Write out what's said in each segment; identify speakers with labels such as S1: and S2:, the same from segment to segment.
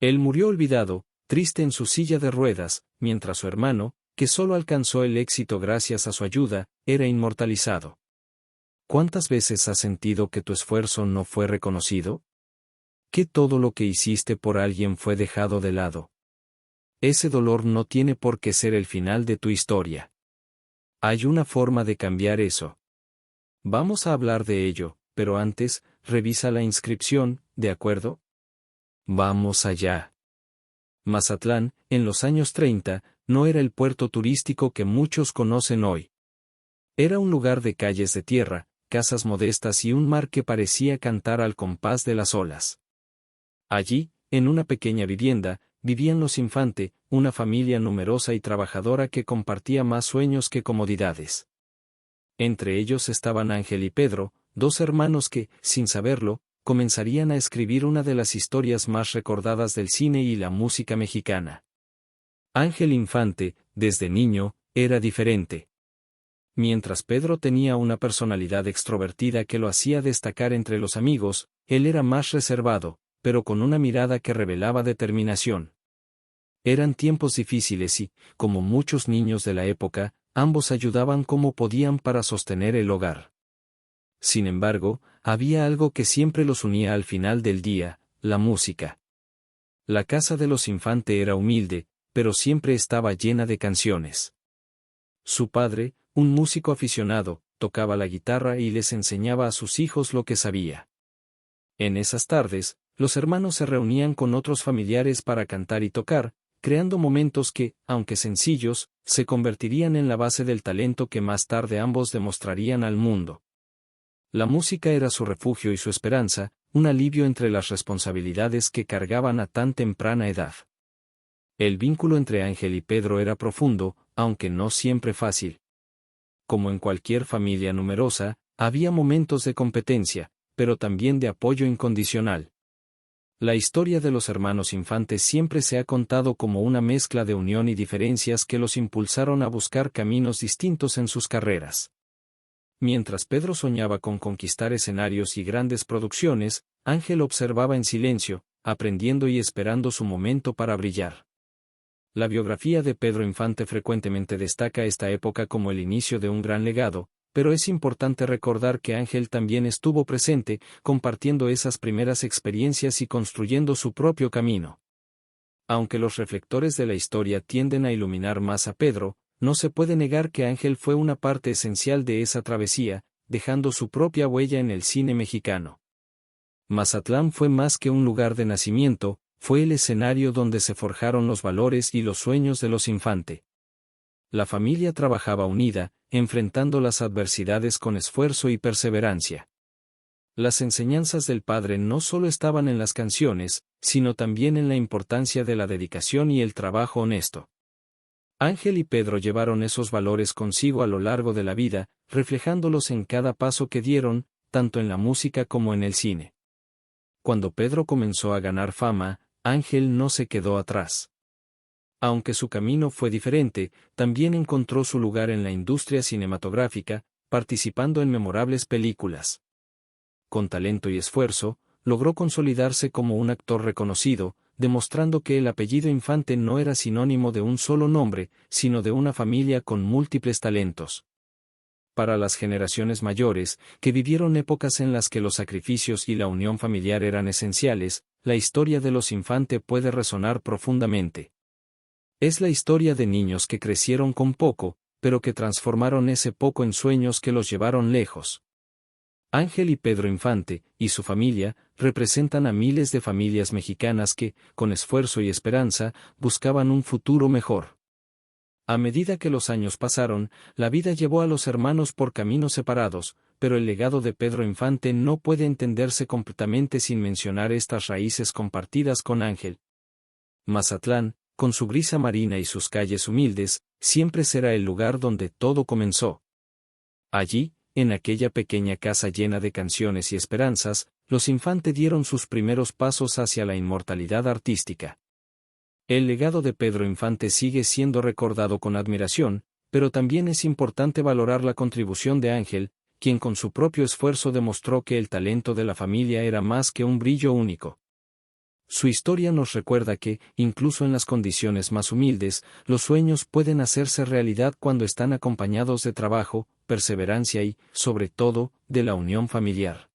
S1: Él murió olvidado, triste en su silla de ruedas, mientras su hermano, que solo alcanzó el éxito gracias a su ayuda, era inmortalizado. ¿Cuántas veces has sentido que tu esfuerzo no fue reconocido? ¿Que todo lo que hiciste por alguien fue dejado de lado? Ese dolor no tiene por qué ser el final de tu historia. Hay una forma de cambiar eso. Vamos a hablar de ello, pero antes, revisa la inscripción, ¿de acuerdo? Vamos allá. Mazatlán, en los años 30, no era el puerto turístico que muchos conocen hoy. Era un lugar de calles de tierra, casas modestas y un mar que parecía cantar al compás de las olas. Allí, en una pequeña vivienda, vivían los Infante, una familia numerosa y trabajadora que compartía más sueños que comodidades. Entre ellos estaban Ángel y Pedro, dos hermanos que, sin saberlo, comenzarían a escribir una de las historias más recordadas del cine y la música mexicana. Ángel Infante, desde niño, era diferente. Mientras Pedro tenía una personalidad extrovertida que lo hacía destacar entre los amigos, él era más reservado, pero con una mirada que revelaba determinación. Eran tiempos difíciles y, como muchos niños de la época, ambos ayudaban como podían para sostener el hogar. Sin embargo, había algo que siempre los unía al final del día: la música. La casa de los Infante era humilde, pero siempre estaba llena de canciones. Su padre, un músico aficionado, tocaba la guitarra y les enseñaba a sus hijos lo que sabía. En esas tardes, los hermanos se reunían con otros familiares para cantar y tocar, creando momentos que, aunque sencillos, se convertirían en la base del talento que más tarde ambos demostrarían al mundo. La música era su refugio y su esperanza, un alivio entre las responsabilidades que cargaban a tan temprana edad. El vínculo entre Ángel y Pedro era profundo, aunque no siempre fácil. Como en cualquier familia numerosa, había momentos de competencia, pero también de apoyo incondicional. La historia de los hermanos Infante siempre se ha contado como una mezcla de unión y diferencias que los impulsaron a buscar caminos distintos en sus carreras. Mientras Pedro soñaba con conquistar escenarios y grandes producciones, Ángel observaba en silencio, aprendiendo y esperando su momento para brillar. La biografía de Pedro Infante frecuentemente destaca esta época como el inicio de un gran legado, pero es importante recordar que Ángel también estuvo presente, compartiendo esas primeras experiencias y construyendo su propio camino. Aunque los reflectores de la historia tienden a iluminar más a Pedro, no se puede negar que Ángel fue una parte esencial de esa travesía, dejando su propia huella en el cine mexicano. Mazatlán fue más que un lugar de nacimiento, fue el escenario donde se forjaron los valores y los sueños de los Infante. La familia trabajaba unida, enfrentando las adversidades con esfuerzo y perseverancia. Las enseñanzas del padre no solo estaban en las canciones, sino también en la importancia de la dedicación y el trabajo honesto. Ángel y Pedro llevaron esos valores consigo a lo largo de la vida, reflejándolos en cada paso que dieron, tanto en la música como en el cine. Cuando Pedro comenzó a ganar fama, Ángel no se quedó atrás. Aunque su camino fue diferente, también encontró su lugar en la industria cinematográfica, participando en memorables películas. Con talento y esfuerzo, logró consolidarse como un actor reconocido, demostrando que el apellido Infante no era sinónimo de un solo nombre, sino de una familia con múltiples talentos. Para las generaciones mayores, que vivieron épocas en las que los sacrificios y la unión familiar eran esenciales, la historia de los Infante puede resonar profundamente. Es la historia de niños que crecieron con poco, pero que transformaron ese poco en sueños que los llevaron lejos. Ángel y Pedro Infante, y su familia, representan a miles de familias mexicanas que, con esfuerzo y esperanza, buscaban un futuro mejor. A medida que los años pasaron, la vida llevó a los hermanos por caminos separados, pero el legado de Pedro Infante no puede entenderse completamente sin mencionar estas raíces compartidas con Ángel. Mazatlán, con su brisa marina y sus calles humildes, siempre será el lugar donde todo comenzó. Allí, en aquella pequeña casa llena de canciones y esperanzas, los Infante dieron sus primeros pasos hacia la inmortalidad artística. El legado de Pedro Infante sigue siendo recordado con admiración, pero también es importante valorar la contribución de Ángel, quien con su propio esfuerzo demostró que el talento de la familia era más que un brillo único. Su historia nos recuerda que, incluso en las condiciones más humildes, los sueños pueden hacerse realidad cuando están acompañados de trabajo, perseverancia y, sobre todo, de la unión familiar.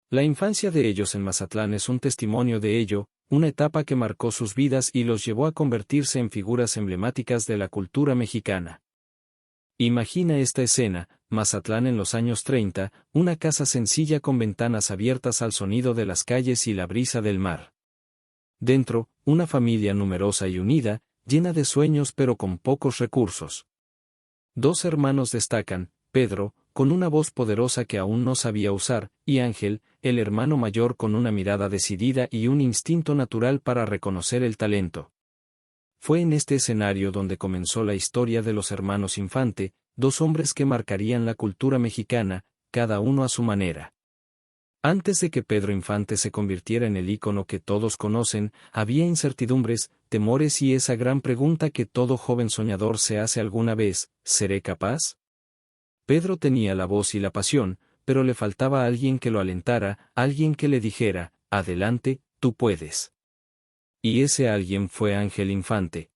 S1: La infancia de ellos en Mazatlán es un testimonio de ello, una etapa que marcó sus vidas y los llevó a convertirse en figuras emblemáticas de la cultura mexicana. Imagina esta escena: Mazatlán en los años 30, una casa sencilla con ventanas abiertas al sonido de las calles y la brisa del mar. Dentro, una familia numerosa y unida, llena de sueños pero con pocos recursos. Dos hermanos destacan: Pedro, con una voz poderosa que aún no sabía usar, y Ángel, el hermano mayor, con una mirada decidida y un instinto natural para reconocer el talento. Fue en este escenario donde comenzó la historia de los hermanos Infante, dos hombres que marcarían la cultura mexicana, cada uno a su manera. Antes de que Pedro Infante se convirtiera en el ícono que todos conocen, había incertidumbres, temores y esa gran pregunta que todo joven soñador se hace alguna vez: ¿seré capaz? Pedro tenía la voz y la pasión, pero le faltaba alguien que lo alentara, alguien que le dijera: adelante, tú puedes. Y ese alguien fue Ángel Infante.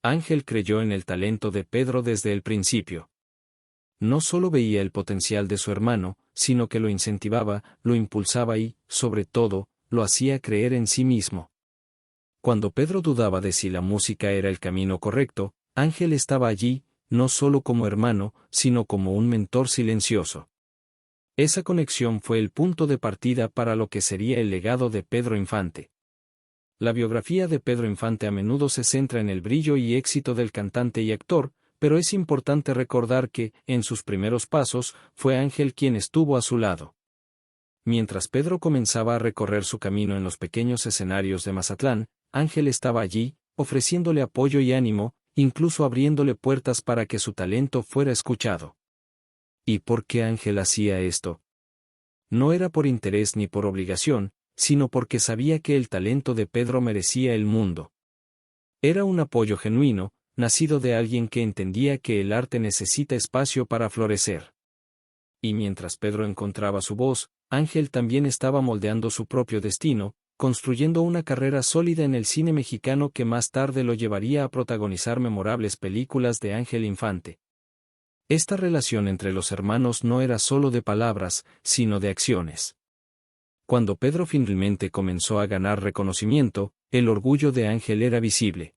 S1: Ángel creyó en el talento de Pedro desde el principio. No solo veía el potencial de su hermano, sino que lo incentivaba, lo impulsaba y, sobre todo, lo hacía creer en sí mismo. Cuando Pedro dudaba de si la música era el camino correcto, Ángel estaba allí, no solo como hermano, sino como un mentor silencioso. Esa conexión fue el punto de partida para lo que sería el legado de Pedro Infante. La biografía de Pedro Infante a menudo se centra en el brillo y éxito del cantante y actor, pero es importante recordar que, en sus primeros pasos, fue Ángel quien estuvo a su lado. Mientras Pedro comenzaba a recorrer su camino en los pequeños escenarios de Mazatlán, Ángel estaba allí, ofreciéndole apoyo y ánimo, incluso abriéndole puertas para que su talento fuera escuchado. ¿Y por qué Ángel hacía esto? No era por interés ni por obligación, sino porque sabía que el talento de Pedro merecía el mundo. Era un apoyo genuino, nacido de alguien que entendía que el arte necesita espacio para florecer. Y mientras Pedro encontraba su voz, Ángel también estaba moldeando su propio destino, construyendo una carrera sólida en el cine mexicano que más tarde lo llevaría a protagonizar memorables películas de Ángel Infante. Esta relación entre los hermanos no era solo de palabras, sino de acciones. Cuando Pedro finalmente comenzó a ganar reconocimiento, el orgullo de Ángel era visible.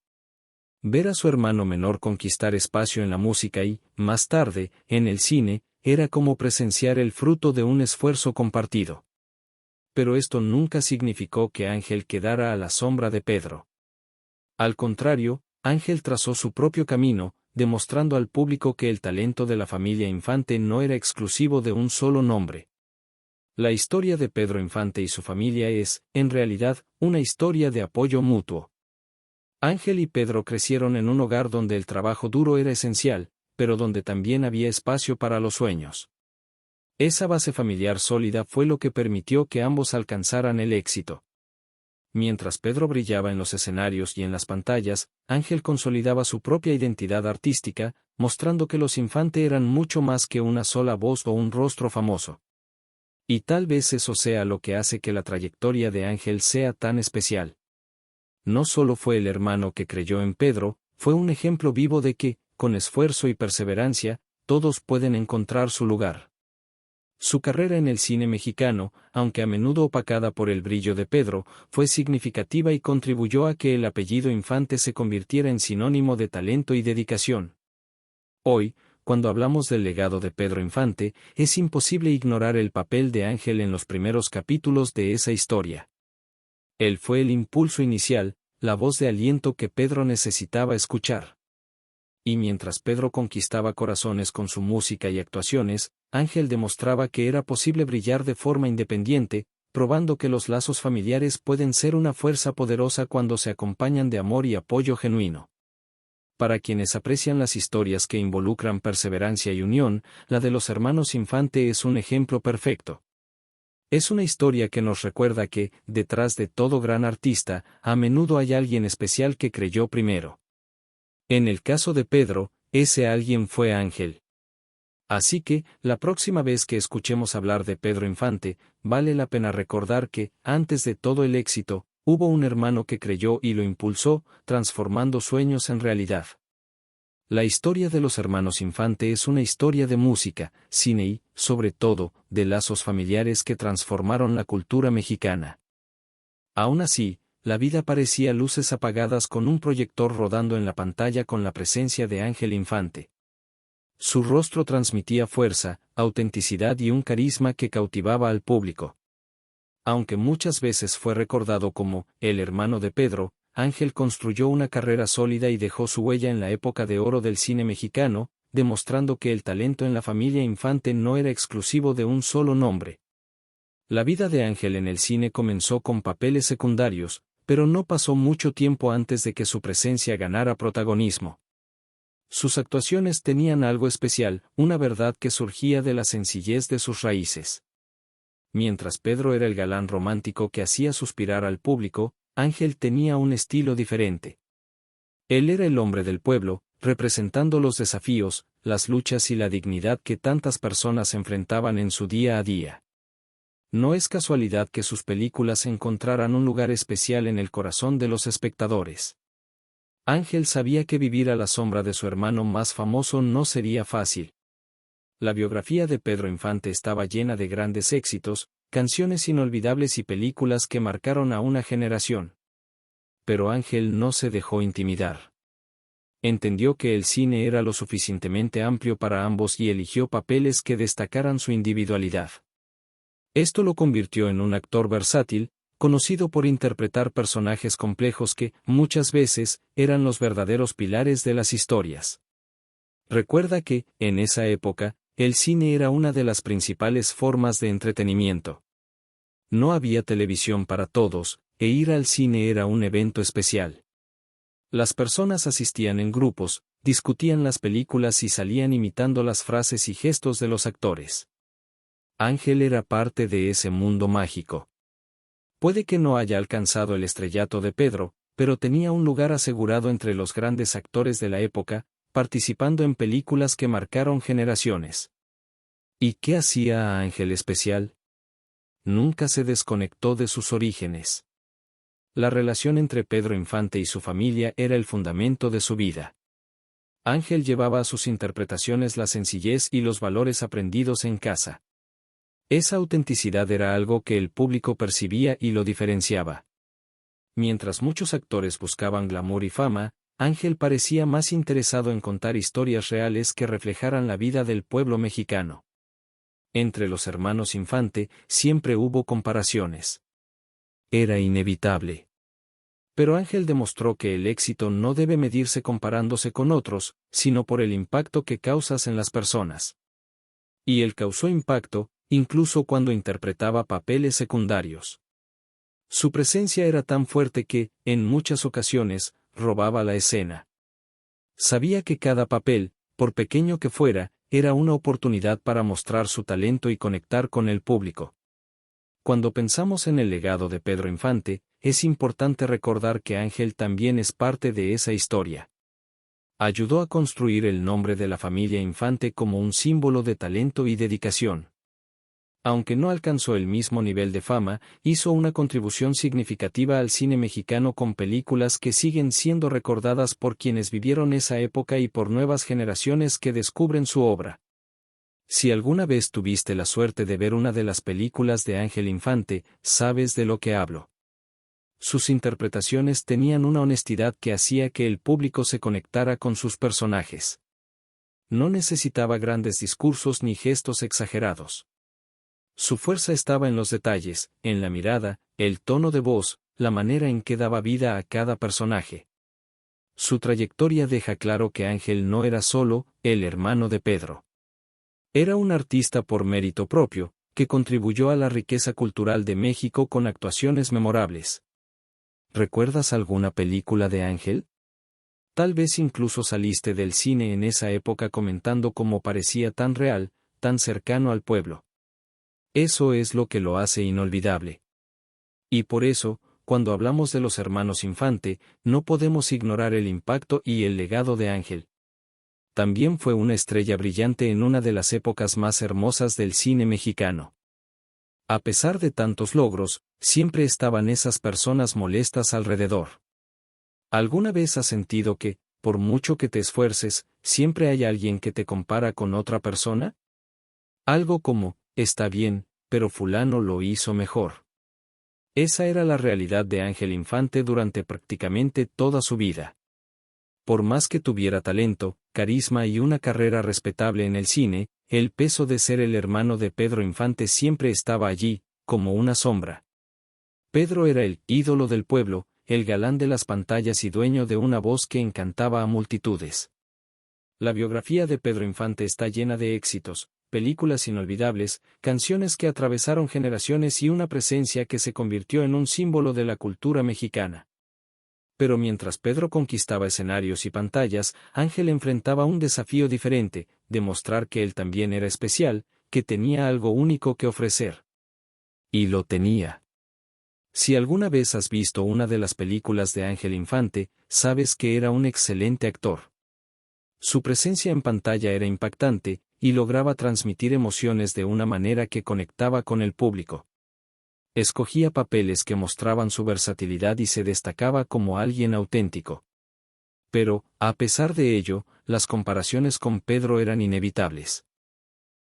S1: Ver a su hermano menor conquistar espacio en la música y, más tarde, en el cine, era como presenciar el fruto de un esfuerzo compartido. Pero esto nunca significó que Ángel quedara a la sombra de Pedro. Al contrario, Ángel trazó su propio camino, demostrando al público que el talento de la familia Infante no era exclusivo de un solo nombre. La historia de Pedro Infante y su familia es, en realidad, una historia de apoyo mutuo. Ángel y Pedro crecieron en un hogar donde el trabajo duro era esencial, pero donde también había espacio para los sueños. Esa base familiar sólida fue lo que permitió que ambos alcanzaran el éxito. Mientras Pedro brillaba en los escenarios y en las pantallas, Ángel consolidaba su propia identidad artística, mostrando que los Infante eran mucho más que una sola voz o un rostro famoso. Y tal vez eso sea lo que hace que la trayectoria de Ángel sea tan especial. No solo fue el hermano que creyó en Pedro, fue un ejemplo vivo de que, con esfuerzo y perseverancia, todos pueden encontrar su lugar. Su carrera en el cine mexicano, aunque a menudo opacada por el brillo de Pedro, fue significativa y contribuyó a que el apellido Infante se convirtiera en sinónimo de talento y dedicación. Hoy, cuando hablamos del legado de Pedro Infante, es imposible ignorar el papel de Ángel en los primeros capítulos de esa historia. Él fue el impulso inicial, la voz de aliento que Pedro necesitaba escuchar. Y mientras Pedro conquistaba corazones con su música y actuaciones, Ángel demostraba que era posible brillar de forma independiente, probando que los lazos familiares pueden ser una fuerza poderosa cuando se acompañan de amor y apoyo genuino. Para quienes aprecian las historias que involucran perseverancia y unión, la de los hermanos Infante es un ejemplo perfecto. Es una historia que nos recuerda que, detrás de todo gran artista, a menudo hay alguien especial que creyó primero. En el caso de Pedro, ese alguien fue Ángel. Así que, la próxima vez que escuchemos hablar de Pedro Infante, vale la pena recordar que, antes de todo el éxito, hubo un hermano que creyó y lo impulsó, transformando sueños en realidad. La historia de los hermanos Infante es una historia de música, cine y, sobre todo, de lazos familiares que transformaron la cultura mexicana. Aún así, la vida parecía luces apagadas con un proyector rodando en la pantalla con la presencia de Ángel Infante. Su rostro transmitía fuerza, autenticidad y un carisma que cautivaba al público. Aunque muchas veces fue recordado como el hermano de Pedro, Ángel construyó una carrera sólida y dejó su huella en la época de oro del cine mexicano, demostrando que el talento en la familia Infante no era exclusivo de un solo nombre. La vida de Ángel en el cine comenzó con papeles secundarios, pero no pasó mucho tiempo antes de que su presencia ganara protagonismo. Sus actuaciones tenían algo especial, una verdad que surgía de la sencillez de sus raíces. Mientras Pedro era el galán romántico que hacía suspirar al público, Ángel tenía un estilo diferente. Él era el hombre del pueblo, representando los desafíos, las luchas y la dignidad que tantas personas enfrentaban en su día a día. No es casualidad que sus películas encontraran un lugar especial en el corazón de los espectadores. Ángel sabía que vivir a la sombra de su hermano más famoso no sería fácil. La biografía de Pedro Infante estaba llena de grandes éxitos, canciones inolvidables y películas que marcaron a una generación. Pero Ángel no se dejó intimidar. Entendió que el cine era lo suficientemente amplio para ambos y eligió papeles que destacaran su individualidad. Esto lo convirtió en un actor versátil, conocido por interpretar personajes complejos que, muchas veces, eran los verdaderos pilares de las historias. Recuerda que, en esa época, el cine era una de las principales formas de entretenimiento. No había televisión para todos, e ir al cine era un evento especial. Las personas asistían en grupos, discutían las películas y salían imitando las frases y gestos de los actores. Ángel era parte de ese mundo mágico. Puede que no haya alcanzado el estrellato de Pedro, pero tenía un lugar asegurado entre los grandes actores de la época, participando en películas que marcaron generaciones. ¿Y qué hacía a Ángel especial? Nunca se desconectó de sus orígenes. La relación entre Pedro Infante y su familia era el fundamento de su vida. Ángel llevaba a sus interpretaciones la sencillez y los valores aprendidos en casa. Esa autenticidad era algo que el público percibía y lo diferenciaba. Mientras muchos actores buscaban glamour y fama, Ángel parecía más interesado en contar historias reales que reflejaran la vida del pueblo mexicano. Entre los hermanos Infante siempre hubo comparaciones. Era inevitable. Pero Ángel demostró que el éxito no debe medirse comparándose con otros, sino por el impacto que causas en las personas. Y él causó impacto, incluso cuando interpretaba papeles secundarios. Su presencia era tan fuerte que, en muchas ocasiones, robaba la escena. Sabía que cada papel, por pequeño que fuera, era una oportunidad para mostrar su talento y conectar con el público. Cuando pensamos en el legado de Pedro Infante, es importante recordar que Ángel también es parte de esa historia. Ayudó a construir el nombre de la familia Infante como un símbolo de talento y dedicación. Aunque no alcanzó el mismo nivel de fama, hizo una contribución significativa al cine mexicano con películas que siguen siendo recordadas por quienes vivieron esa época y por nuevas generaciones que descubren su obra. Si alguna vez tuviste la suerte de ver una de las películas de Ángel Infante, sabes de lo que hablo. Sus interpretaciones tenían una honestidad que hacía que el público se conectara con sus personajes. No necesitaba grandes discursos ni gestos exagerados. Su fuerza estaba en los detalles, en la mirada, el tono de voz, la manera en que daba vida a cada personaje. Su trayectoria deja claro que Ángel no era solo el hermano de Pedro. Era un artista por mérito propio, que contribuyó a la riqueza cultural de México con actuaciones memorables. ¿Recuerdas alguna película de Ángel? Tal vez incluso saliste del cine en esa época comentando cómo parecía tan real, tan cercano al pueblo. Eso es lo que lo hace inolvidable. Y por eso, cuando hablamos de los hermanos Infante, no podemos ignorar el impacto y el legado de Ángel. También fue una estrella brillante en una de las épocas más hermosas del cine mexicano. A pesar de tantos logros, siempre estaban esas personas molestas alrededor. ¿Alguna vez has sentido que, por mucho que te esfuerces, siempre hay alguien que te compara con otra persona? Algo como, está bien, pero fulano lo hizo mejor. Esa era la realidad de Ángel Infante durante prácticamente toda su vida. Por más que tuviera talento, carisma y una carrera respetable en el cine, el peso de ser el hermano de Pedro Infante siempre estaba allí, como una sombra. Pedro era el ídolo del pueblo, el galán de las pantallas y dueño de una voz que encantaba a multitudes. La biografía de Pedro Infante está llena de éxitos, películas inolvidables, canciones que atravesaron generaciones y una presencia que se convirtió en un símbolo de la cultura mexicana. Pero mientras Pedro conquistaba escenarios y pantallas, Ángel enfrentaba un desafío diferente, demostrar que él también era especial, que tenía algo único que ofrecer. Y lo tenía. Si alguna vez has visto una de las películas de Ángel Infante, sabes que era un excelente actor. Su presencia en pantalla era impactante, y lograba transmitir emociones de una manera que conectaba con el público. Escogía papeles que mostraban su versatilidad y se destacaba como alguien auténtico. Pero, a pesar de ello, las comparaciones con Pedro eran inevitables.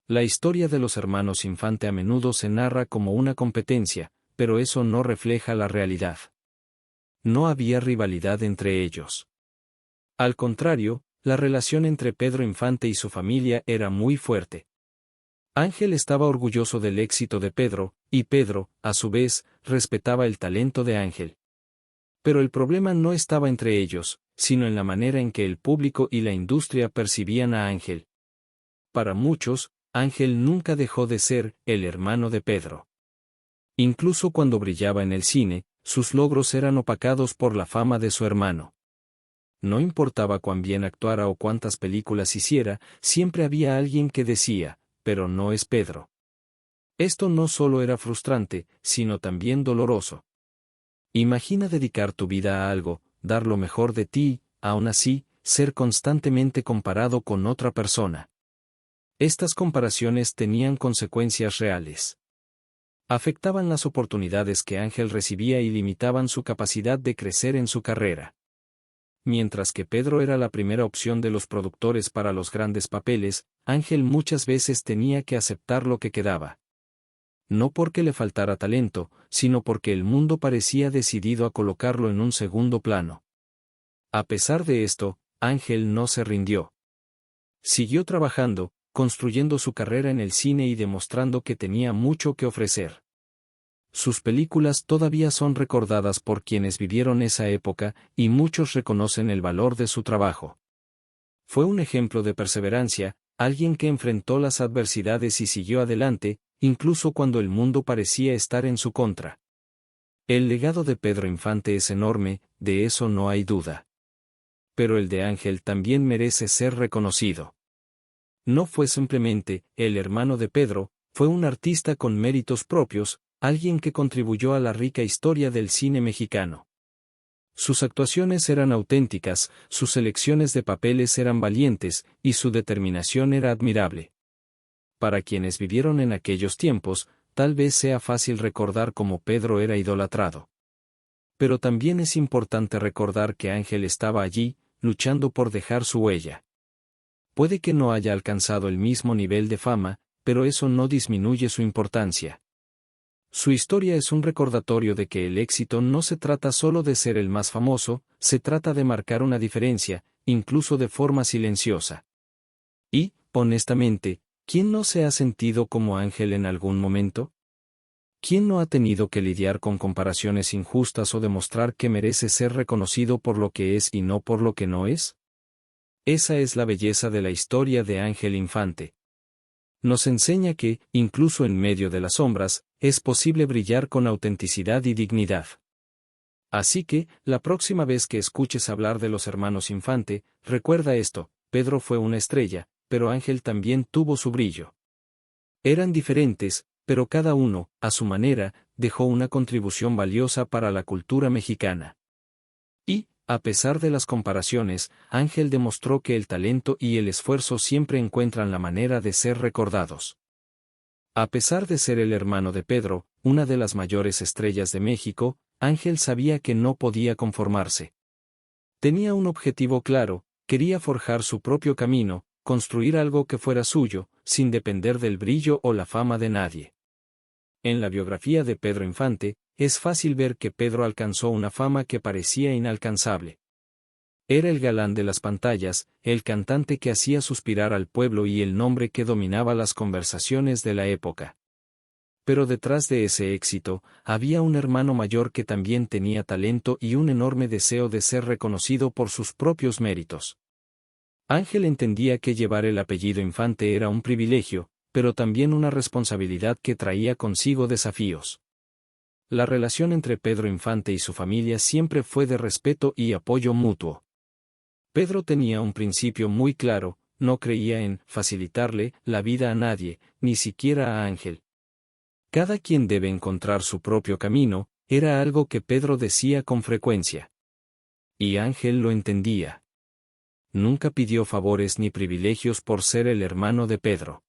S1: La historia de los hermanos Infante a menudo se narra como una competencia, pero eso no refleja la realidad. No había rivalidad entre ellos. Al contrario, la relación entre Pedro Infante y su familia era muy fuerte. Ángel estaba orgulloso del éxito de Pedro, y Pedro, a su vez, respetaba el talento de Ángel. Pero el problema no estaba entre ellos, sino en la manera en que el público y la industria percibían a Ángel. Para muchos, Ángel nunca dejó de ser el hermano de Pedro. Incluso cuando brillaba en el cine, sus logros eran opacados por la fama de su hermano. No importaba cuán bien actuara o cuántas películas hiciera, siempre había alguien que decía, pero no es Pedro. Esto no solo era frustrante, sino también doloroso. Imagina dedicar tu vida a algo, dar lo mejor de ti, aún así, ser constantemente comparado con otra persona. Estas comparaciones tenían consecuencias reales. Afectaban las oportunidades que Ángel recibía y limitaban su capacidad de crecer en su carrera. Mientras que Pedro era la primera opción de los productores para los grandes papeles, Ángel muchas veces tenía que aceptar lo que quedaba. No porque le faltara talento, sino porque el mundo parecía decidido a colocarlo en un segundo plano. A pesar de esto, Ángel no se rindió. Siguió trabajando, construyendo su carrera en el cine y demostrando que tenía mucho que ofrecer. Sus películas todavía son recordadas por quienes vivieron esa época, y muchos reconocen el valor de su trabajo. Fue un ejemplo de perseverancia, alguien que enfrentó las adversidades y siguió adelante, incluso cuando el mundo parecía estar en su contra. El legado de Pedro Infante es enorme, de eso no hay duda. Pero el de Ángel también merece ser reconocido. No fue simplemente el hermano de Pedro, fue un artista con méritos propios, alguien que contribuyó a la rica historia del cine mexicano. Sus actuaciones eran auténticas, sus elecciones de papeles eran valientes, y su determinación era admirable. Para quienes vivieron en aquellos tiempos, tal vez sea fácil recordar cómo Pedro era idolatrado. Pero también es importante recordar que Ángel estaba allí, luchando por dejar su huella. Puede que no haya alcanzado el mismo nivel de fama, pero eso no disminuye su importancia. Su historia es un recordatorio de que el éxito no se trata solo de ser el más famoso, se trata de marcar una diferencia, incluso de forma silenciosa. Y, honestamente, ¿quién no se ha sentido como Ángel en algún momento? ¿Quién no ha tenido que lidiar con comparaciones injustas o demostrar que merece ser reconocido por lo que es y no por lo que no es? Esa es la belleza de la historia de Ángel Infante. Nos enseña que, incluso en medio de las sombras, es posible brillar con autenticidad y dignidad. Así que, la próxima vez que escuches hablar de los hermanos Infante, recuerda esto: Pedro fue una estrella, pero Ángel también tuvo su brillo. Eran diferentes, pero cada uno, a su manera, dejó una contribución valiosa para la cultura mexicana. Y, a pesar de las comparaciones, Ángel demostró que el talento y el esfuerzo siempre encuentran la manera de ser recordados. A pesar de ser el hermano de Pedro, una de las mayores estrellas de México, Ángel sabía que no podía conformarse. Tenía un objetivo claro, quería forjar su propio camino, construir algo que fuera suyo, sin depender del brillo o la fama de nadie. En la biografía de Pedro Infante, es fácil ver que Pedro alcanzó una fama que parecía inalcanzable. Era el galán de las pantallas, el cantante que hacía suspirar al pueblo y el nombre que dominaba las conversaciones de la época. Pero detrás de ese éxito, había un hermano mayor que también tenía talento y un enorme deseo de ser reconocido por sus propios méritos. Ángel entendía que llevar el apellido Infante era un privilegio, pero también una responsabilidad que traía consigo desafíos. La relación entre Pedro Infante y su familia siempre fue de respeto y apoyo mutuo. Pedro tenía un principio muy claro, no creía en facilitarle la vida a nadie, ni siquiera a Ángel. Cada quien debe encontrar su propio camino, era algo que Pedro decía con frecuencia. Y Ángel lo entendía. Nunca pidió favores ni privilegios por ser el hermano de Pedro.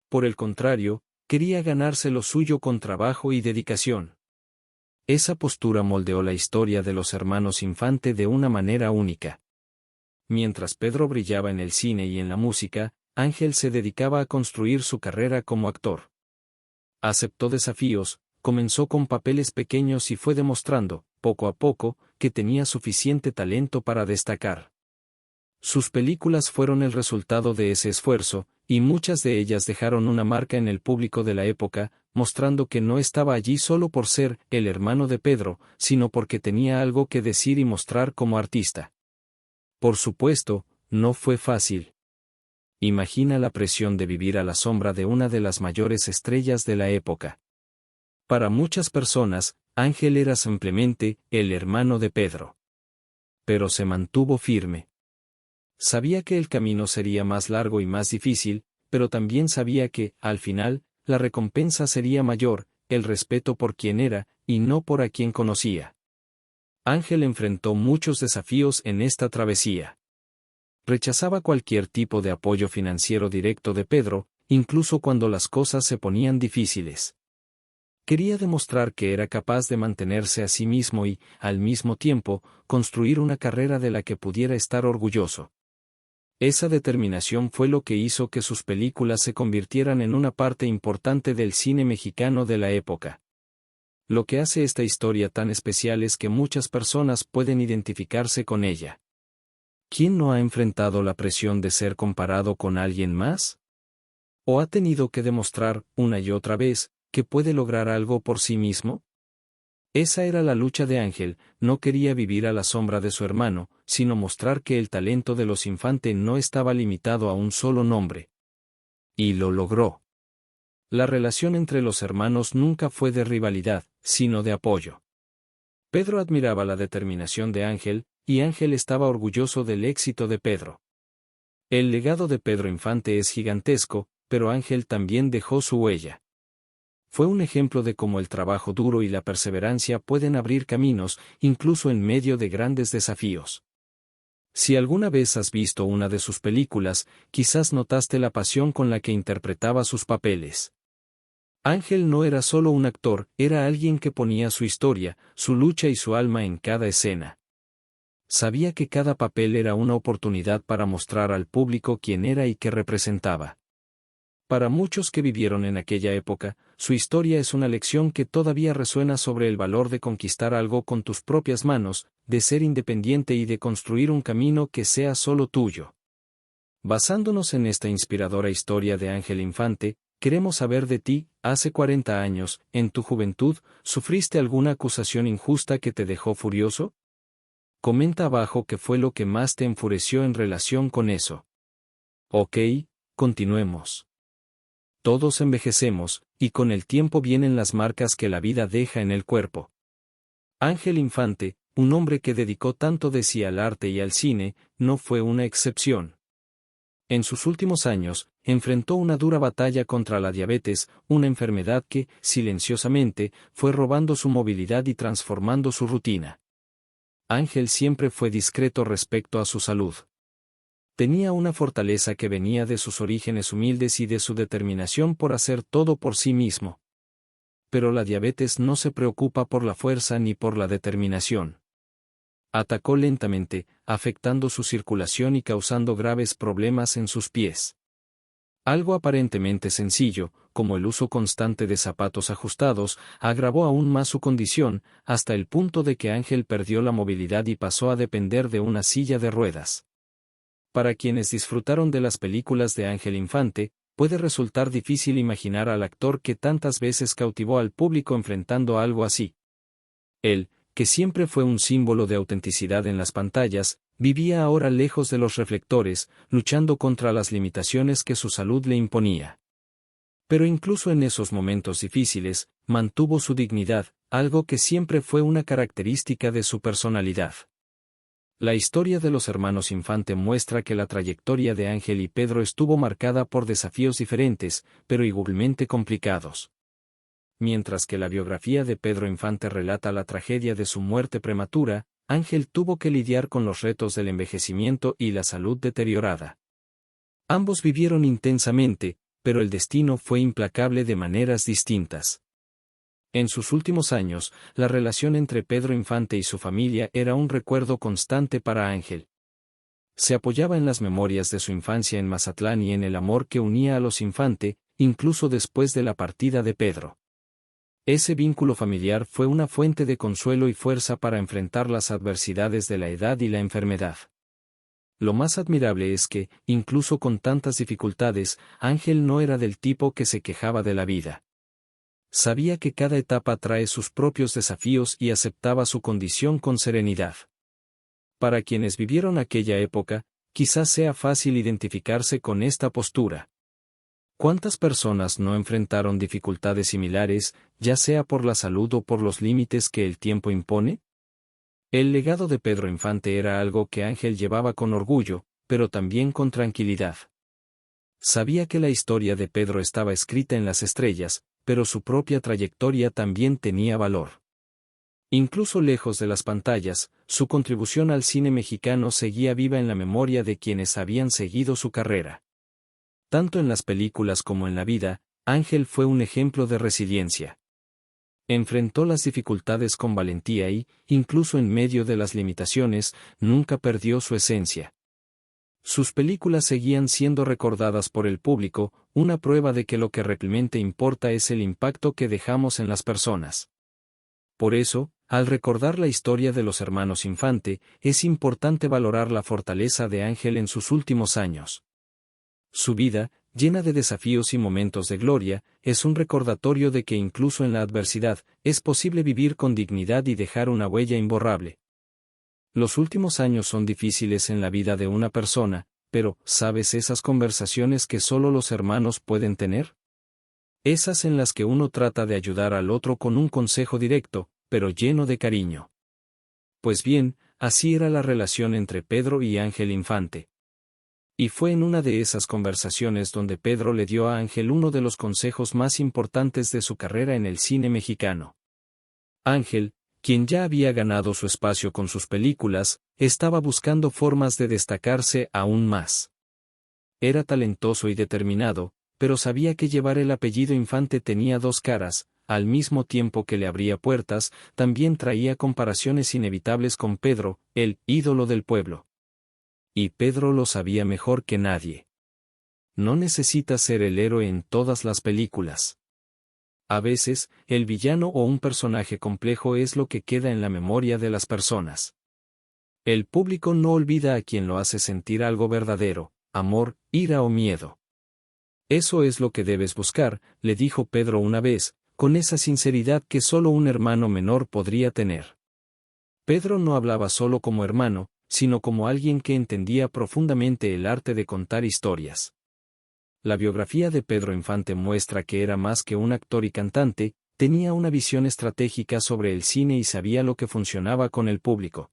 S1: Por el contrario, quería ganarse lo suyo con trabajo y dedicación. Esa postura moldeó la historia de los hermanos Infante de una manera única. Mientras Pedro brillaba en el cine y en la música, Ángel se dedicaba a construir su carrera como actor. Aceptó desafíos, comenzó con papeles pequeños y fue demostrando, poco a poco, que tenía suficiente talento para destacar. Sus películas fueron el resultado de ese esfuerzo, y muchas de ellas dejaron una marca en el público de la época, mostrando que no estaba allí solo por ser el hermano de Pedro, sino porque tenía algo que decir y mostrar como artista. Por supuesto, no fue fácil. Imagina la presión de vivir a la sombra de una de las mayores estrellas de la época. Para muchas personas, Ángel era simplemente el hermano de Pedro. Pero se mantuvo firme. Sabía que el camino sería más largo y más difícil, pero también sabía que, al final, la recompensa sería mayor, el respeto por quien era, y no por a quien conocía. Ángel enfrentó muchos desafíos en esta travesía. Rechazaba cualquier tipo de apoyo financiero directo de Pedro, incluso cuando las cosas se ponían difíciles. Quería demostrar que era capaz de mantenerse a sí mismo y, al mismo tiempo, construir una carrera de la que pudiera estar orgulloso. Esa determinación fue lo que hizo que sus películas se convirtieran en una parte importante del cine mexicano de la época. Lo que hace esta historia tan especial es que muchas personas pueden identificarse con ella. ¿Quién no ha enfrentado la presión de ser comparado con alguien más? ¿O ha tenido que demostrar, una y otra vez, que puede lograr algo por sí mismo? Esa era la lucha de Ángel, no quería vivir a la sombra de su hermano, sino mostrar que el talento de los Infante no estaba limitado a un solo nombre. Y lo logró. La relación entre los hermanos nunca fue de rivalidad, sino de apoyo. Pedro admiraba la determinación de Ángel, y Ángel estaba orgulloso del éxito de Pedro. El legado de Pedro Infante es gigantesco, pero Ángel también dejó su huella. Fue un ejemplo de cómo el trabajo duro y la perseverancia pueden abrir caminos, incluso en medio de grandes desafíos. Si alguna vez has visto una de sus películas, quizás notaste la pasión con la que interpretaba sus papeles. Ángel no era solo un actor, era alguien que ponía su historia, su lucha y su alma en cada escena. Sabía que cada papel era una oportunidad para mostrar al público quién era y qué representaba. Para muchos que vivieron en aquella época, su historia es una lección que todavía resuena sobre el valor de conquistar algo con tus propias manos, de ser independiente y de construir un camino que sea solo tuyo. Basándonos en esta inspiradora historia de Ángel Infante, queremos saber de ti. Hace 40 años, en tu juventud, ¿sufriste alguna acusación injusta que te dejó furioso? Comenta abajo qué fue lo que más te enfureció en relación con eso. Ok, continuemos. Todos envejecemos, y con el tiempo vienen las marcas que la vida deja en el cuerpo. Ángel Infante, un hombre que dedicó tanto de sí al arte y al cine, no fue una excepción. En sus últimos años, enfrentó una dura batalla contra la diabetes, una enfermedad que, silenciosamente, fue robando su movilidad y transformando su rutina. Ángel siempre fue discreto respecto a su salud. Tenía una fortaleza que venía de sus orígenes humildes y de su determinación por hacer todo por sí mismo. Pero la diabetes no se preocupa por la fuerza ni por la determinación. Atacó lentamente, afectando su circulación y causando graves problemas en sus pies. Algo aparentemente sencillo, como el uso constante de zapatos ajustados, agravó aún más su condición, hasta el punto de que Ángel perdió la movilidad y pasó a depender de una silla de ruedas. Para quienes disfrutaron de las películas de Ángel Infante, puede resultar difícil imaginar al actor que tantas veces cautivó al público enfrentando algo así. Él, que siempre fue un símbolo de autenticidad en las pantallas, vivía ahora lejos de los reflectores, luchando contra las limitaciones que su salud le imponía. Pero incluso en esos momentos difíciles, mantuvo su dignidad, algo que siempre fue una característica de su personalidad. La historia de los hermanos Infante muestra que la trayectoria de Ángel y Pedro estuvo marcada por desafíos diferentes, pero igualmente complicados. Mientras que la biografía de Pedro Infante relata la tragedia de su muerte prematura, Ángel tuvo que lidiar con los retos del envejecimiento y la salud deteriorada. Ambos vivieron intensamente, pero el destino fue implacable de maneras distintas. En sus últimos años, la relación entre Pedro Infante y su familia era un recuerdo constante para Ángel. Se apoyaba en las memorias de su infancia en Mazatlán y en el amor que unía a los Infante, incluso después de la partida de Pedro. Ese vínculo familiar fue una fuente de consuelo y fuerza para enfrentar las adversidades de la edad y la enfermedad. Lo más admirable es que, incluso con tantas dificultades, Ángel no era del tipo que se quejaba de la vida. Sabía que cada etapa trae sus propios desafíos y aceptaba su condición con serenidad. Para quienes vivieron aquella época, quizás sea fácil identificarse con esta postura. ¿Cuántas personas no enfrentaron dificultades similares, ya sea por la salud o por los límites que el tiempo impone? El legado de Pedro Infante era algo que Ángel llevaba con orgullo, pero también con tranquilidad. Sabía que la historia de Pedro estaba escrita en las estrellas, pero su propia trayectoria también tenía valor. Incluso lejos de las pantallas, su contribución al cine mexicano seguía viva en la memoria de quienes habían seguido su carrera. Tanto en las películas como en la vida, Ángel fue un ejemplo de resiliencia. Enfrentó las dificultades con valentía y, incluso en medio de las limitaciones, nunca perdió su esencia. Sus películas seguían siendo recordadas por el público, una prueba de que lo que realmente importa es el impacto que dejamos en las personas. Por eso, al recordar la historia de los hermanos Infante, es importante valorar la fortaleza de Ángel en sus últimos años. Su vida, llena de desafíos y momentos de gloria, es un recordatorio de que incluso en la adversidad, es posible vivir con dignidad y dejar una huella imborrable. Los últimos años son difíciles en la vida de una persona, pero, ¿sabes esas conversaciones que solo los hermanos pueden tener? Esas en las que uno trata de ayudar al otro con un consejo directo, pero lleno de cariño. Pues bien, así era la relación entre Pedro y Ángel Infante. Y fue en una de esas conversaciones donde Pedro le dio a Ángel uno de los consejos más importantes de su carrera en el cine mexicano. Ángel, quien ya había ganado su espacio con sus películas, estaba buscando formas de destacarse aún más. Era talentoso y determinado, pero sabía que llevar el apellido Infante tenía dos caras, al mismo tiempo que le abría puertas, también traía comparaciones inevitables con Pedro, el ídolo del pueblo. Y Pedro lo sabía mejor que nadie. No necesitas ser el héroe en todas las películas. A veces, el villano o un personaje complejo es lo que queda en la memoria de las personas. El público no olvida a quien lo hace sentir algo verdadero, amor, ira o miedo. Eso es lo que debes buscar, le dijo Pedro una vez, con esa sinceridad que solo un hermano menor podría tener. Pedro no hablaba solo como hermano, sino como alguien que entendía profundamente el arte de contar historias. La biografía de Pedro Infante muestra que era más que un actor y cantante, tenía una visión estratégica sobre el cine y sabía lo que funcionaba con el público.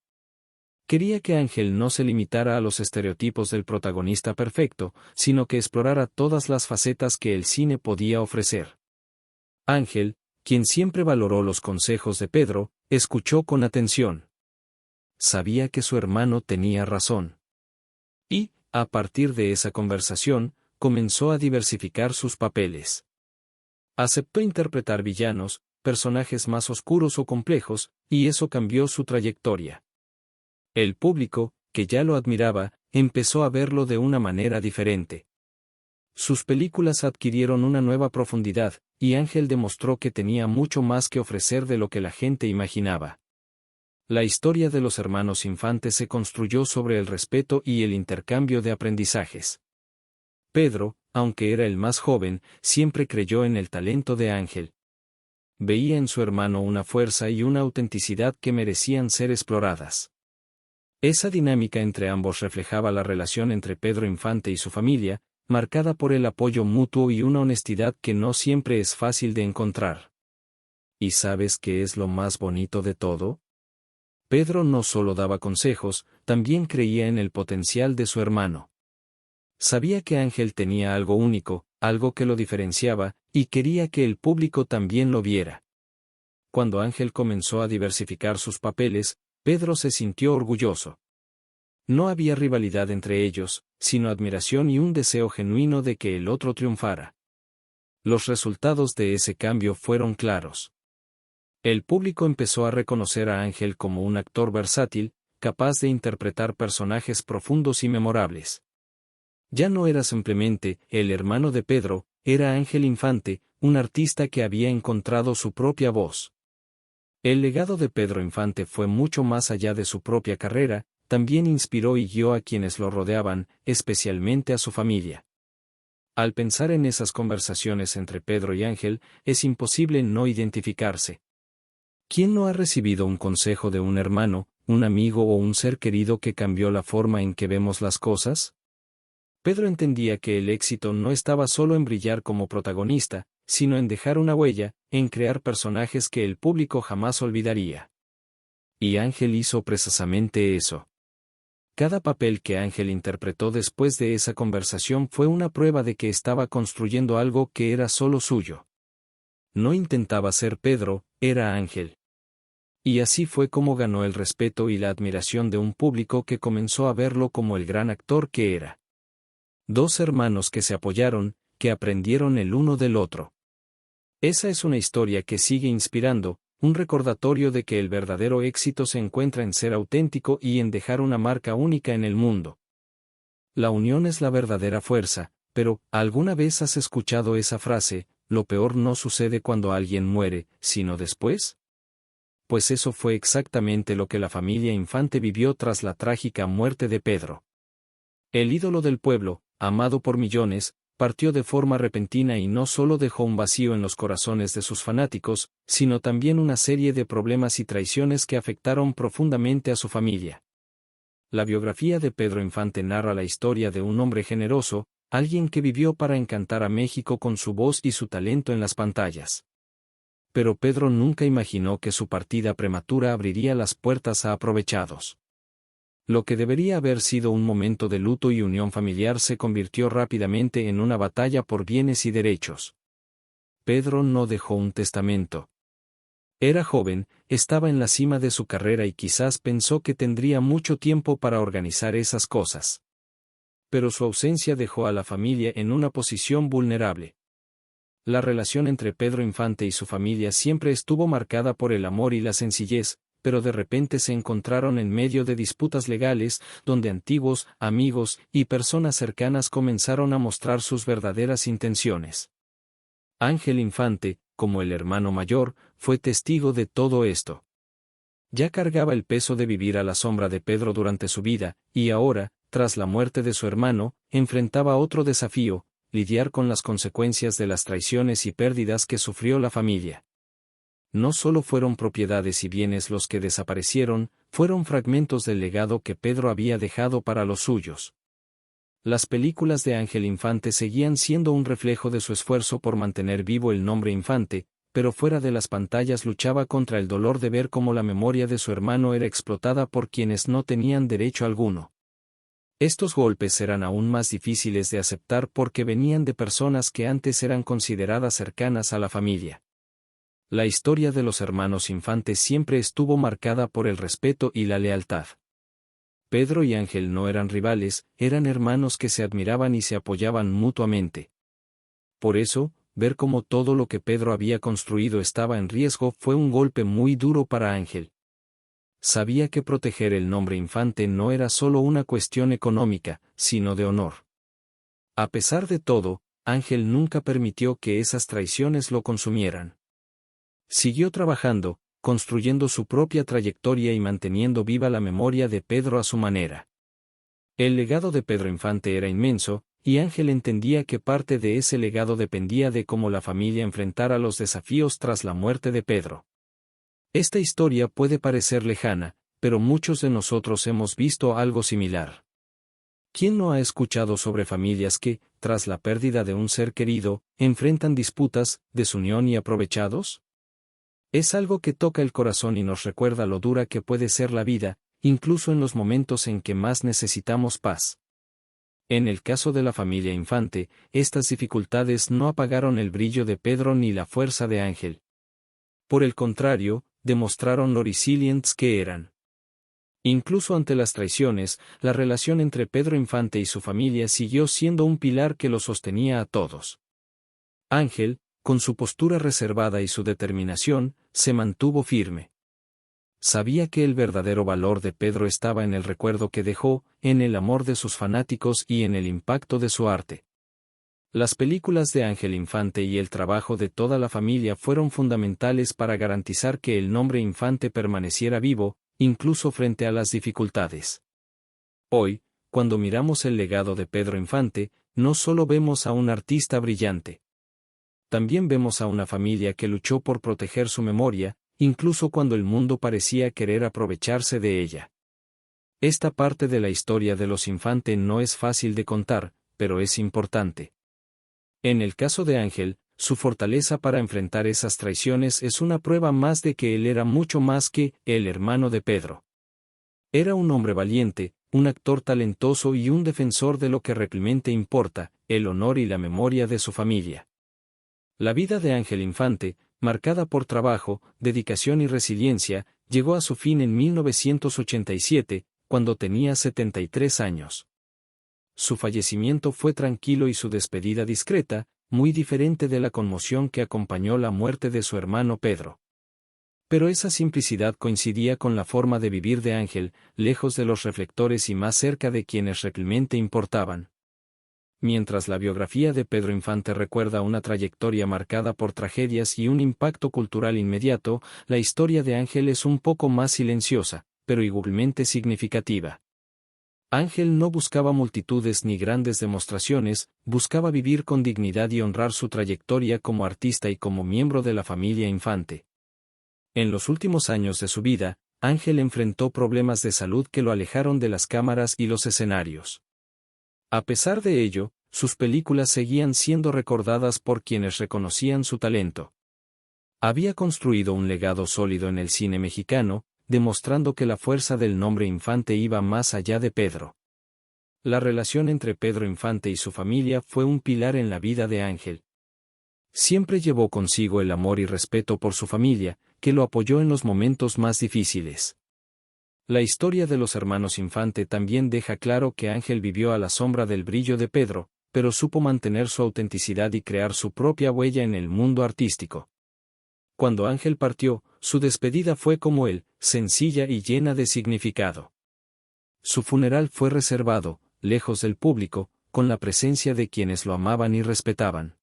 S1: Quería que Ángel no se limitara a los estereotipos del protagonista perfecto, sino que explorara todas las facetas que el cine podía ofrecer. Ángel, quien siempre valoró los consejos de Pedro, escuchó con atención. Sabía que su hermano tenía razón. Y, A partir de esa conversación, comenzó a diversificar sus papeles. Aceptó interpretar villanos, personajes más oscuros o complejos, y eso cambió su trayectoria. El público, que ya lo admiraba, empezó a verlo de una manera diferente. Sus películas adquirieron una nueva profundidad, y Ángel demostró que tenía mucho más que ofrecer de lo que la gente imaginaba. La historia de los hermanos Infante se construyó sobre el respeto y el intercambio de aprendizajes. Pedro, aunque era el más joven, siempre creyó en el talento de Ángel. Veía en su hermano una fuerza y una autenticidad que merecían ser exploradas. Esa dinámica entre ambos reflejaba la relación entre Pedro Infante y su familia, marcada por el apoyo mutuo y una honestidad que no siempre es fácil de encontrar. ¿Y sabes qué es lo más bonito de todo? Pedro no solo daba consejos, también creía en el potencial de su hermano. Sabía que Ángel tenía algo único, algo que lo diferenciaba, y quería que el público también lo viera. Cuando Ángel comenzó a diversificar sus papeles, Pedro se sintió orgulloso. No había rivalidad entre ellos, sino admiración y un deseo genuino de que el otro triunfara. Los resultados de ese cambio fueron claros. El público empezó a reconocer a Ángel como un actor versátil, capaz de interpretar personajes profundos y memorables. Ya no era simplemente el hermano de Pedro, era Ángel Infante, un artista que había encontrado su propia voz. El legado de Pedro Infante fue mucho más allá de su propia carrera, también inspiró y guió a quienes lo rodeaban, especialmente a su familia. Al pensar en esas conversaciones entre Pedro y Ángel, es imposible no identificarse. ¿Quién no ha recibido un consejo de un hermano, un amigo o un ser querido que cambió la forma en que vemos las cosas? Pedro entendía que el éxito no estaba solo en brillar como protagonista, sino en dejar una huella, en crear personajes que el público jamás olvidaría. Y Ángel hizo precisamente eso. Cada papel que Ángel interpretó después de esa conversación fue una prueba de que estaba construyendo algo que era solo suyo. No intentaba ser Pedro, era Ángel. Y así fue como ganó el respeto y la admiración de un público que comenzó a verlo como el gran actor que era. Dos hermanos que se apoyaron, que aprendieron el uno del otro. Esa es una historia que sigue inspirando, un recordatorio de que el verdadero éxito se encuentra en ser auténtico y en dejar una marca única en el mundo. La unión es la verdadera fuerza, pero, ¿alguna vez has escuchado esa frase, lo peor no sucede cuando alguien muere, sino después? Pues eso fue exactamente lo que la familia Infante vivió tras la trágica muerte de Pedro. El ídolo del pueblo, amado por millones, partió de forma repentina y no solo dejó un vacío en los corazones de sus fanáticos, sino también una serie de problemas y traiciones que afectaron profundamente a su familia. La biografía de Pedro Infante narra la historia de un hombre generoso, alguien que vivió para encantar a México con su voz y su talento en las pantallas. Pero Pedro nunca imaginó que su partida prematura abriría las puertas a aprovechados. Lo que debería haber sido un momento de luto y unión familiar se convirtió rápidamente en una batalla por bienes y derechos. Pedro no dejó un testamento. Era joven, estaba en la cima de su carrera y quizás pensó que tendría mucho tiempo para organizar esas cosas. Pero su ausencia dejó a la familia en una posición vulnerable. La relación entre Pedro Infante y su familia siempre estuvo marcada por el amor y la sencillez, pero de repente se encontraron en medio de disputas legales, donde antiguos, amigos y personas cercanas comenzaron a mostrar sus verdaderas intenciones. Ángel Infante, como el hermano mayor, fue testigo de todo esto. Ya cargaba el peso de vivir a la sombra de Pedro durante su vida, y ahora, tras la muerte de su hermano, enfrentaba otro desafío, lidiar con las consecuencias de las traiciones y pérdidas que sufrió la familia. No solo fueron propiedades y bienes los que desaparecieron, fueron fragmentos del legado que Pedro había dejado para los suyos. Las películas de Ángel Infante seguían siendo un reflejo de su esfuerzo por mantener vivo el nombre Infante, pero fuera de las pantallas luchaba contra el dolor de ver cómo la memoria de su hermano era explotada por quienes no tenían derecho alguno. Estos golpes eran aún más difíciles de aceptar porque venían de personas que antes eran consideradas cercanas a la familia. La historia de los hermanos Infante siempre estuvo marcada por el respeto y la lealtad. Pedro y Ángel no eran rivales, eran hermanos que se admiraban y se apoyaban mutuamente. Por eso, ver cómo todo lo que Pedro había construido estaba en riesgo fue un golpe muy duro para Ángel. Sabía que proteger el nombre Infante no era solo una cuestión económica, sino de honor. A pesar de todo, Ángel nunca permitió que esas traiciones lo consumieran. Siguió trabajando, construyendo su propia trayectoria y manteniendo viva la memoria de Pedro a su manera. El legado de Pedro Infante era inmenso, y Ángel entendía que parte de ese legado dependía de cómo la familia enfrentara los desafíos tras la muerte de Pedro. Esta historia puede parecer lejana, pero muchos de nosotros hemos visto algo similar. ¿Quién no ha escuchado sobre familias que, tras la pérdida de un ser querido, enfrentan disputas, desunión y aprovechados? Es algo que toca el corazón y nos recuerda lo dura que puede ser la vida, incluso en los momentos en que más necesitamos paz. En el caso de la familia Infante, estas dificultades no apagaron el brillo de Pedro ni la fuerza de Ángel. Por el contrario, demostraron lo resilientes que eran. Incluso ante las traiciones, la relación entre Pedro Infante y su familia siguió siendo un pilar que lo sostenía a todos. Ángel, con su postura reservada y su determinación, se mantuvo firme. Sabía que el verdadero valor de Pedro estaba en el recuerdo que dejó, en el amor de sus fanáticos y en el impacto de su arte. Las películas de Ángel Infante y el trabajo de toda la familia fueron fundamentales para garantizar que el nombre Infante permaneciera vivo, incluso frente a las dificultades. Hoy, cuando miramos el legado de Pedro Infante, no solo vemos a un artista brillante. También vemos a una familia que luchó por proteger su memoria, incluso cuando el mundo parecía querer aprovecharse de ella. Esta parte de la historia de los Infante no es fácil de contar, pero es importante. En el caso de Ángel, su fortaleza para enfrentar esas traiciones es una prueba más de que él era mucho más que el hermano de Pedro. Era un hombre valiente, un actor talentoso y un defensor de lo que realmente importa, el honor y la memoria de su familia. La vida de Ángel Infante, marcada por trabajo, dedicación y resiliencia, llegó a su fin en 1987, cuando tenía 73 años. Su fallecimiento fue tranquilo y su despedida discreta, muy diferente de la conmoción que acompañó la muerte de su hermano Pedro. Pero esa simplicidad coincidía con la forma de vivir de Ángel, lejos de los reflectores y más cerca de quienes realmente importaban. Mientras la biografía de Pedro Infante recuerda una trayectoria marcada por tragedias y un impacto cultural inmediato, la historia de Ángel es un poco más silenciosa, pero igualmente significativa. Ángel no buscaba multitudes ni grandes demostraciones, buscaba vivir con dignidad y honrar su trayectoria como artista y como miembro de la familia Infante. En los últimos años de su vida, Ángel enfrentó problemas de salud que lo alejaron de las cámaras y los escenarios. A pesar de ello, sus películas seguían siendo recordadas por quienes reconocían su talento. Había construido un legado sólido en el cine mexicano, demostrando que la fuerza del nombre Infante iba más allá de Pedro. La relación entre Pedro Infante y su familia fue un pilar en la vida de Ángel. Siempre llevó consigo el amor y respeto por su familia, que lo apoyó en los momentos más difíciles. La historia de los hermanos Infante también deja claro que Ángel vivió a la sombra del brillo de Pedro, pero supo mantener su autenticidad y crear su propia huella en el mundo artístico. Cuando Ángel partió, su despedida fue como él, sencilla y llena de significado. Su funeral fue reservado, lejos del público, con la presencia de quienes lo amaban y respetaban.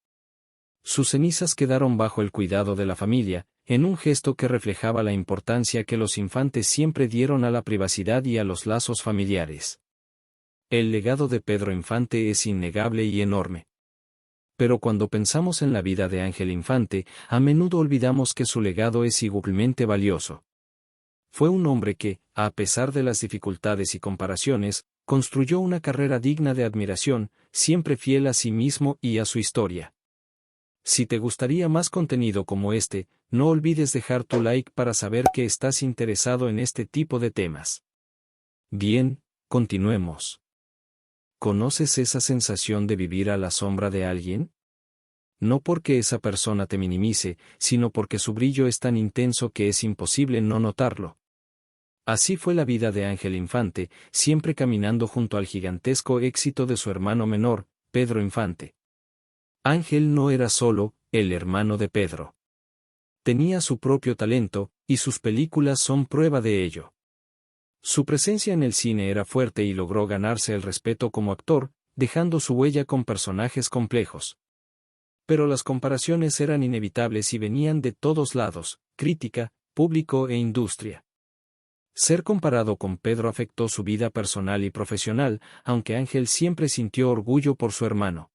S1: Sus cenizas quedaron bajo el cuidado de la familia, en un gesto que reflejaba la importancia que los Infantes siempre dieron a la privacidad y a los lazos familiares. El legado de Pedro Infante es innegable y enorme. Pero cuando pensamos en la vida de Ángel Infante, a menudo olvidamos que su legado es igualmente valioso. Fue un hombre que, a pesar de las dificultades y comparaciones, construyó una carrera digna de admiración, siempre fiel a sí mismo y a su historia. Si te gustaría más contenido como este, no olvides dejar tu like para saber que estás interesado en este tipo de temas. Bien, continuemos. ¿Conoces esa sensación de vivir a la sombra de alguien? No porque esa persona te minimice, sino porque su brillo es tan intenso que es imposible no notarlo. Así fue la vida de Ángel Infante, siempre caminando junto al gigantesco éxito de su hermano menor, Pedro Infante. Ángel no era solo el hermano de Pedro. Tenía su propio talento, y sus películas son prueba de ello. Su presencia en el cine era fuerte y logró ganarse el respeto como actor, dejando su huella con personajes complejos. Pero las comparaciones eran inevitables y venían de todos lados, crítica, público e industria. Ser comparado con Pedro afectó su vida personal y profesional, aunque Ángel siempre sintió orgullo por su hermano.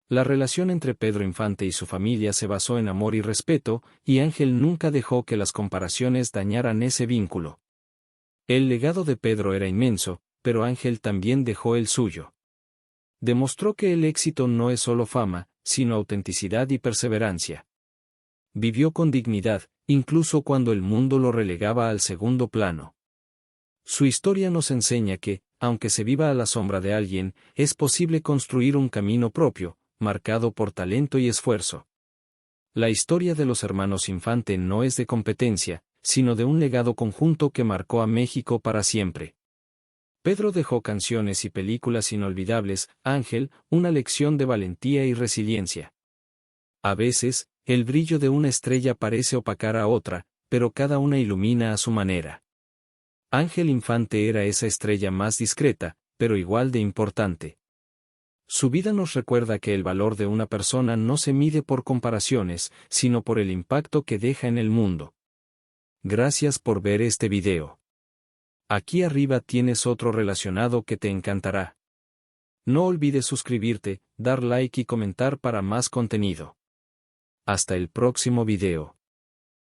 S1: La relación entre Pedro Infante y su familia se basó en amor y respeto, y Ángel nunca dejó que las comparaciones dañaran ese vínculo. El legado de Pedro era inmenso, pero Ángel también dejó el suyo. Demostró que el éxito no es solo fama, sino autenticidad y perseverancia. Vivió con dignidad, incluso cuando el mundo lo relegaba al segundo plano. Su historia nos enseña que, aunque se viva a la sombra de alguien, es posible construir un camino propio, marcado por talento y esfuerzo. La historia de los hermanos Infante no es de competencia, sino de un legado conjunto que marcó a México para siempre. Pedro dejó canciones y películas inolvidables, Ángel, una lección de valentía y resiliencia. A veces, el brillo de una estrella parece opacar a otra, pero cada una ilumina a su manera. Ángel Infante era esa estrella más discreta, pero igual de importante. Su vida nos recuerda que el valor de una persona no se mide por comparaciones, sino por el impacto que deja en el mundo. Gracias por ver este video. Aquí arriba tienes otro relacionado que te encantará. No olvides suscribirte, dar like y comentar para más contenido. Hasta el próximo video.